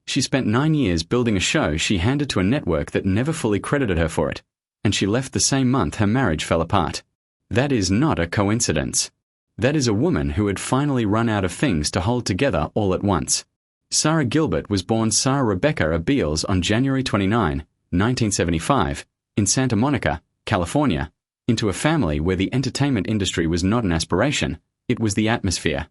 She spent 9 years building a show she handed to a network that never fully credited her for it, and she left the same month her marriage fell apart. That is not a coincidence. That is a woman who had finally run out of things to hold together all at once. Sara Gilbert was born Sara Rebecca Beals on January 29, 1975, in Santa Monica, California, into a family where the entertainment industry was not an aspiration, it was the atmosphere.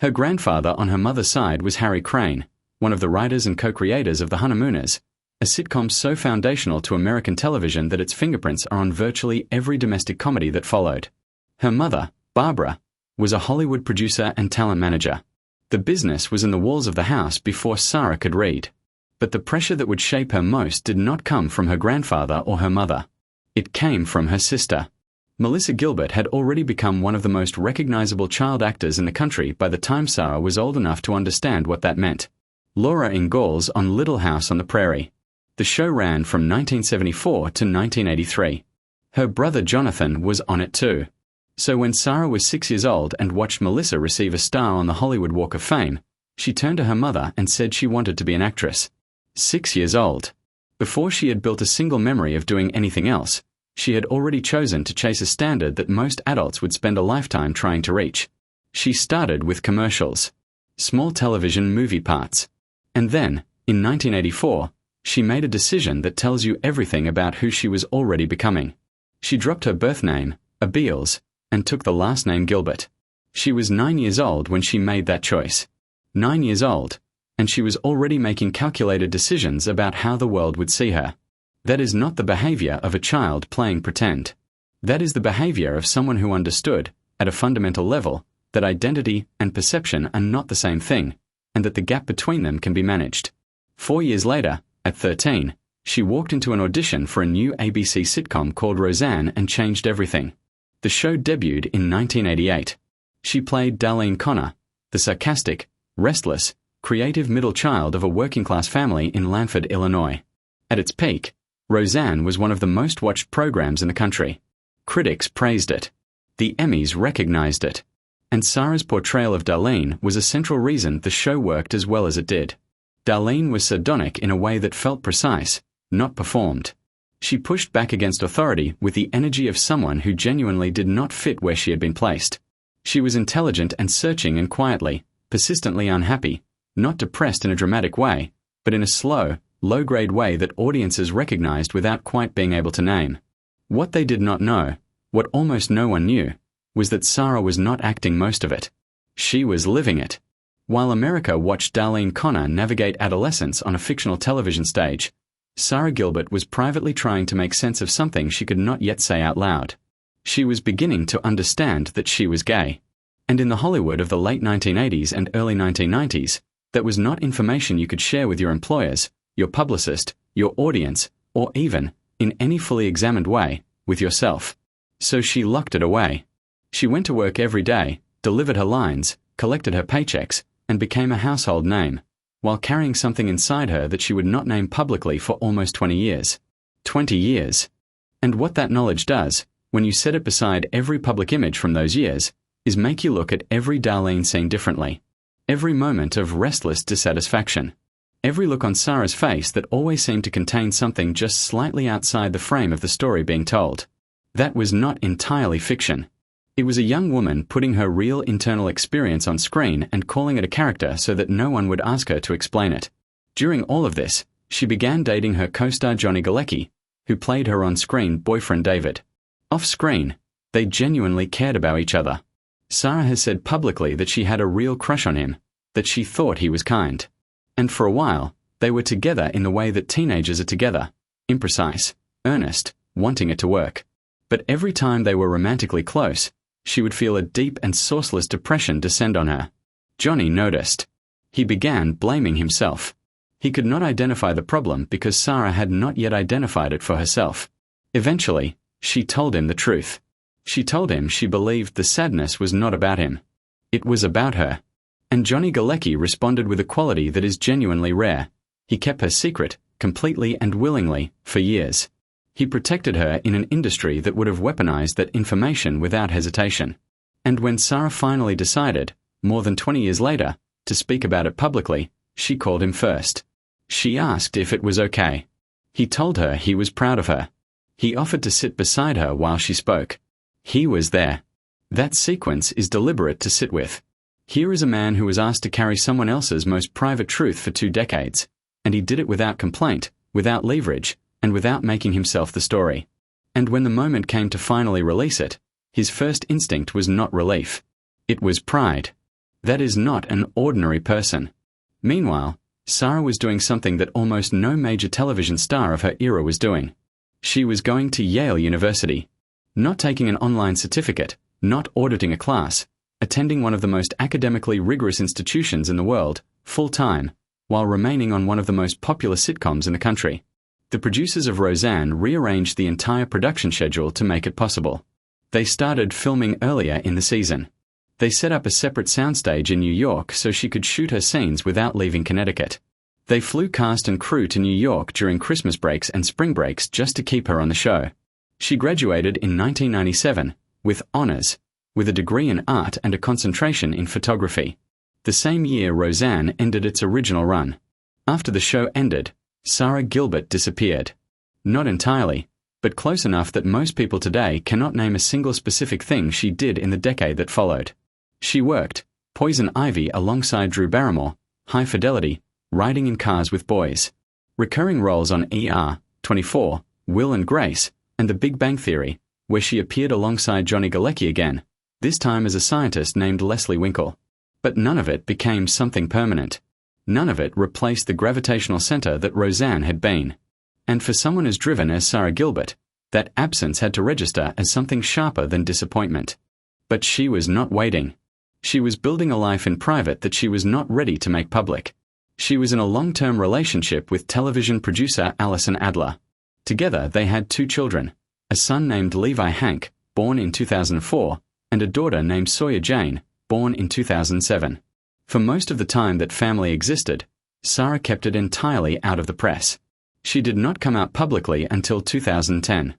Her grandfather on her mother's side was Harry Crane, one of the writers and co-creators of The Honeymooners, a sitcom so foundational to American television that its fingerprints are on virtually every domestic comedy that followed. Her mother, Barbara, was a Hollywood producer and talent manager. The business was in the walls of the house before Sara could read. But the pressure that would shape her most did not come from her grandfather or her mother. It came from her sister. Melissa Gilbert had already become one of the most recognizable child actors in the country by the time Sara was old enough to understand what that meant. Laura Ingalls on Little House on the Prairie. The show ran from 1974 to 1983. Her brother Jonathan was on it too. So when Sara was 6 years old and watched Melissa receive a star on the Hollywood Walk of Fame, she turned to her mother and said she wanted to be an actress. 6 years old. Before she had built a single memory of doing anything else, she had already chosen to chase a standard that most adults would spend a lifetime trying to reach. She started with commercials, small television movie parts. And then, in 1984, she made a decision that tells you everything about who she was already becoming. She dropped her birth name, Beals, and took the last name Gilbert. She was 9 years old when she made that choice. 9 years old, and she was already making calculated decisions about how the world would see her. That is not the behavior of a child playing pretend. That is the behavior of someone who understood, at a fundamental level, that identity and perception are not the same thing, and that the gap between them can be managed. 4 years later, at 13, she walked into an audition for a new ABC sitcom called Roseanne and changed everything. The show debuted in 1988. She played Darlene Connor, the sarcastic, restless, creative middle child of a working-class family in Lanford, Illinois. At its peak, Roseanne was one of the most watched programs in the country. Critics praised it. The Emmys recognized it. And Sara's portrayal of Darlene was a central reason the show worked as well as it did. Darlene was sardonic in a way that felt precise, not performed. She pushed back against authority with the energy of someone who genuinely did not fit where she had been placed. She was intelligent and searching and quietly, persistently unhappy, not depressed in a dramatic way, but in a slow, low-grade way that audiences recognized without quite being able to name. What they did not know, what almost no one knew, was that Sara was not acting most of it. She was living it. While America watched Darlene Connor navigate adolescence on a fictional television stage, Sara Gilbert was privately trying to make sense of something she could not yet say out loud. She was beginning to understand that she was gay. And in the Hollywood of the late 1980s and early 1990s, that was not information you could share with your employers, your publicist, your audience, or even, in any fully examined way, with yourself. So she locked it away. She went to work every day, delivered her lines, collected her paychecks, and became a household name, while carrying something inside her that she would not name publicly for almost 20 years. 20 years. And what that knowledge does, when you set it beside every public image from those years, is make you look at every Darlene scene differently. Every moment of restless dissatisfaction. Every look on Sara's face that always seemed to contain something just slightly outside the frame of the story being told. That was not entirely fiction. It was a young woman putting her real internal experience on screen and calling it a character so that no one would ask her to explain it. During all of this, she began dating her co-star Johnny Galecki, who played her on-screen boyfriend David. Off-screen, they genuinely cared about each other. Sara has said publicly that she had a real crush on him, that she thought he was kind. And for a while, they were together in the way that teenagers are together, imprecise, earnest, wanting it to work. But every time they were romantically close, she would feel a deep and sourceless depression descend on her. Johnny noticed. He began blaming himself. He could not identify the problem because Sara had not yet identified it for herself. Eventually, she told him the truth. She told him she believed the sadness was not about him. It was about her. And Johnny Galecki responded with a quality that is genuinely rare. He kept her secret, completely and willingly, for years. He protected her in an industry that would have weaponized that information without hesitation. And when Sara finally decided, more than 20 years later, to speak about it publicly, she called him first. She asked if it was okay. He told her he was proud of her. He offered to sit beside her while she spoke. He was there. That sequence is deliberate to sit with. Here is a man who was asked to carry someone else's most private truth for 2 decades, and he did it without complaint, without leverage, and without making himself the story. And when the moment came to finally release it, his first instinct was not relief. It was pride. That is not an ordinary person. Meanwhile, Sara was doing something that almost no major television star of her era was doing. She was going to Yale University. Not taking an online certificate, not auditing a class, attending one of the most academically rigorous institutions in the world, full-time, while remaining on one of the most popular sitcoms in the country. The producers of Roseanne rearranged the entire production schedule to make it possible. They started filming earlier in the season. They set up a separate soundstage in New York so she could shoot her scenes without leaving Connecticut. They flew cast and crew to New York during Christmas breaks and spring breaks just to keep her on the show. She graduated in 1997, with honors, with a degree in art and a concentration in photography. The same year Roseanne ended its original run. After the show ended, Sara Gilbert disappeared. Not entirely, but close enough that most people today cannot name a single specific thing she did in the decade that followed. She worked, Poison Ivy alongside Drew Barrymore, High Fidelity, Riding in Cars with Boys. Recurring roles on ER, 24, Will and Grace, and The Big Bang Theory, where she appeared alongside Johnny Galecki again, this time as a scientist named Leslie Winkle. But none of it became something permanent. None of it replaced the gravitational center that Roseanne had been. And for someone as driven as Sara Gilbert, that absence had to register as something sharper than disappointment. But she was not waiting. She was building a life in private that she was not ready to make public. She was in a long-term relationship with television producer Allison Adler. Together they had 2 children, a son named Levi Hank, born in 2004, and a daughter named Sawyer Jane, born in 2007. For most of the time that family existed, Sara kept it entirely out of the press. She did not come out publicly until 2010.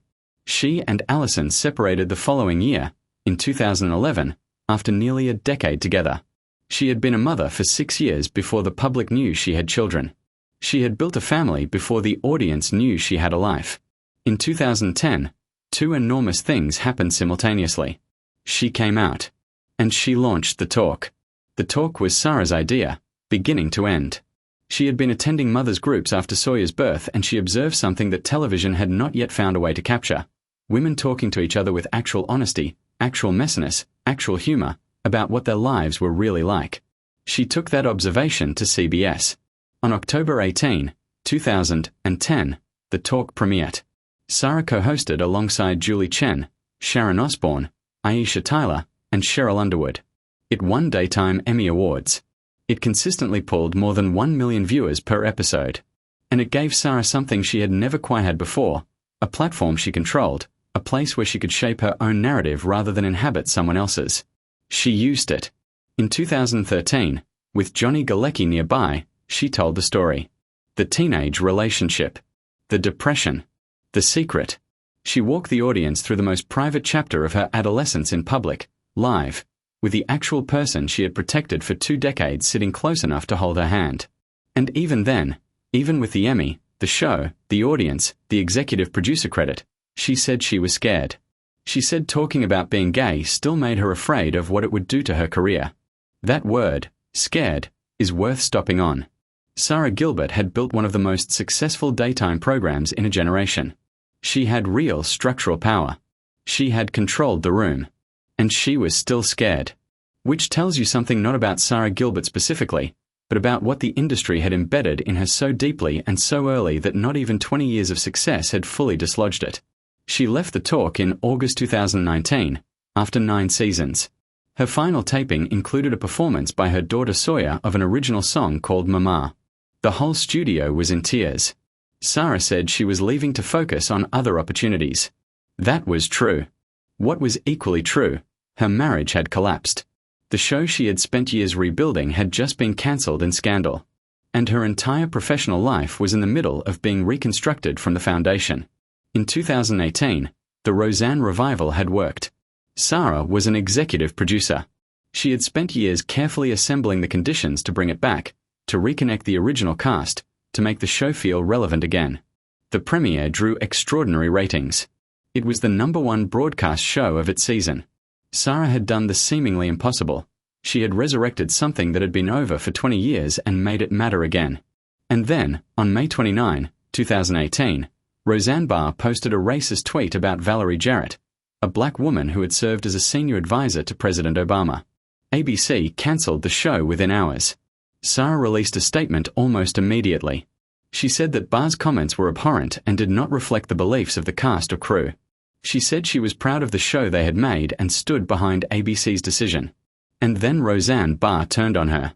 She and Allison separated the following year, in 2011, after nearly a decade together. She had been a mother for 6 years before the public knew she had children. She had built a family before the audience knew she had a life. In 2010, 2 enormous things happened simultaneously. She came out. And she launched The Talk. The Talk was Sara's idea, beginning to end. She had been attending mothers' groups after Sawyer's birth, and she observed something that television had not yet found a way to capture. Women talking to each other with actual honesty, actual messiness, actual humor, about what their lives were really like. She took that observation to CBS. On October 18, 2010, The Talk premiered. Sara co-hosted alongside Julie Chen, Sharon Osbourne, Aisha Tyler, and Sheryl Underwood. It won Daytime Emmy Awards. It consistently pulled more than 1 million viewers per episode. And it gave Sara something she had never quite had before, a platform she controlled, a place where she could shape her own narrative rather than inhabit someone else's. She used it. In 2013, with Johnny Galecki nearby, she told the story. The teenage relationship. The depression. The secret. She walked the audience through the most private chapter of her adolescence in public, live, with the actual person she had protected for 2 decades sitting close enough to hold her hand. And even then, even with the Emmy, the show, the audience, the executive producer credit, she said she was scared. She said talking about being gay still made her afraid of what it would do to her career. That word, scared, is worth stopping on. Sara Gilbert had built one of the most successful daytime programs in a generation. She had real structural power. She had controlled the room. And she was still scared. Which tells you something not about Sara Gilbert specifically, but about what the industry had embedded in her so deeply and so early that not even 20 years of success had fully dislodged it. She left The Talk in August 2019, after 9 seasons. Her final taping included a performance by her daughter Sawyer of an original song called Mama. The whole studio was in tears. Sara said she was leaving to focus on other opportunities. That was true. What was equally true? Her marriage had collapsed. The show she had spent years rebuilding had just been cancelled in scandal. And her entire professional life was in the middle of being reconstructed from the foundation. In 2018, the Roseanne revival had worked. Sara was an executive producer. She had spent years carefully assembling the conditions to bring it back, to reconnect the original cast, to make the show feel relevant again. The premiere drew extraordinary ratings. It was the #1 broadcast show of its season. Sara had done the seemingly impossible. She had resurrected something that had been over for 20 years and made it matter again. And then, on May 29, 2018, Roseanne Barr posted a racist tweet about Valerie Jarrett, a black woman who had served as a senior advisor to President Obama. ABC cancelled the show within hours. Sara released a statement almost immediately. She said that Barr's comments were abhorrent and did not reflect the beliefs of the cast or crew. She said she was proud of the show they had made and stood behind ABC's decision. And then Roseanne Barr turned on her.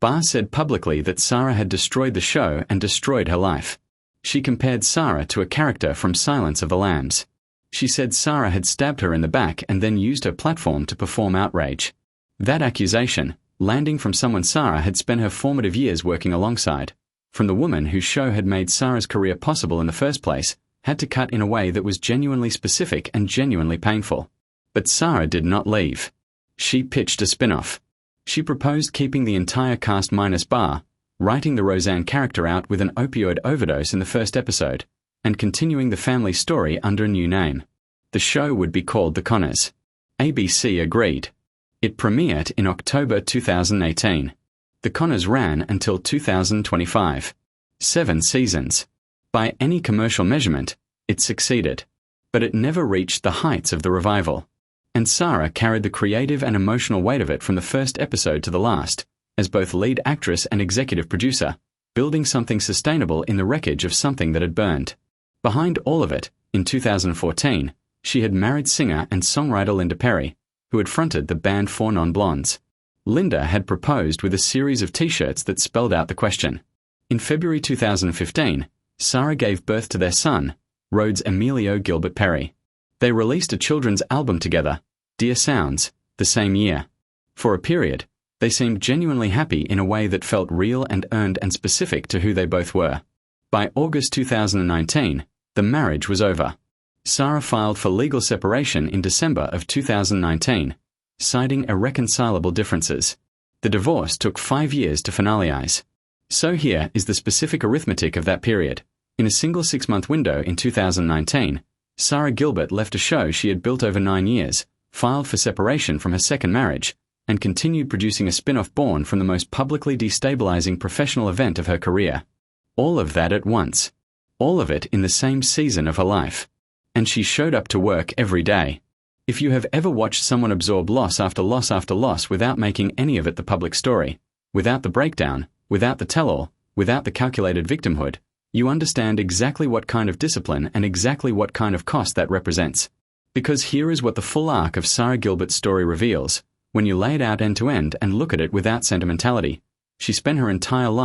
Barr said publicly that Sara had destroyed the show and destroyed her life. She compared Sara to a character from Silence of the Lambs. She said Sara had stabbed her in the back and then used her platform to perform outrage. That accusation, landing from someone Sara had spent her formative years working alongside, from the woman whose show had made Sara's career possible in the first place, had to cut in a way that was genuinely specific and genuinely painful. But Sara did not leave. She pitched a spin-off. She proposed keeping the entire cast minus Barr, writing the Roseanne character out with an opioid overdose in the first episode, and continuing the family story under a new name. The show would be called The Connors. ABC agreed. It premiered in October 2018. The Connors ran until 2025. 7 seasons. By any commercial measurement, it succeeded. But it never reached the heights of the revival. And Sara carried the creative and emotional weight of it from the first episode to the last, as both lead actress and executive producer, building something sustainable in the wreckage of something that had burned. Behind all of it, in 2014, she had married singer and songwriter Linda Perry, who had fronted the band 4 Non-Blondes. Linda had proposed with a series of t-shirts that spelled out the question. In February 2015, Sara gave birth to their son, Rhodes Emilio Gilbert Perry. They released a children's album together, Dear Sounds, the same year. For a period, they seemed genuinely happy in a way that felt real and earned and specific to who they both were. By August 2019, the marriage was over. Sara filed for legal separation in December of 2019, citing irreconcilable differences. The divorce took 5 years to finalize. So here is the specific arithmetic of that period. In a single 6-month window in 2019, Sara Gilbert left a show she had built over 9 years, filed for separation from her second marriage, and continued producing a spin-off born from the most publicly destabilizing professional event of her career. All of that at once. All of it in the same season of her life. And she showed up to work every day. If you have ever watched someone absorb loss after loss after loss without making any of it the public story, without the breakdown, without the tell-all, without the calculated victimhood, you understand exactly what kind of discipline and exactly what kind of cost that represents. Because here is what the full arc of Sara Gilbert's story reveals, when you lay it out end to end and look at it without sentimentality. She spent her entire life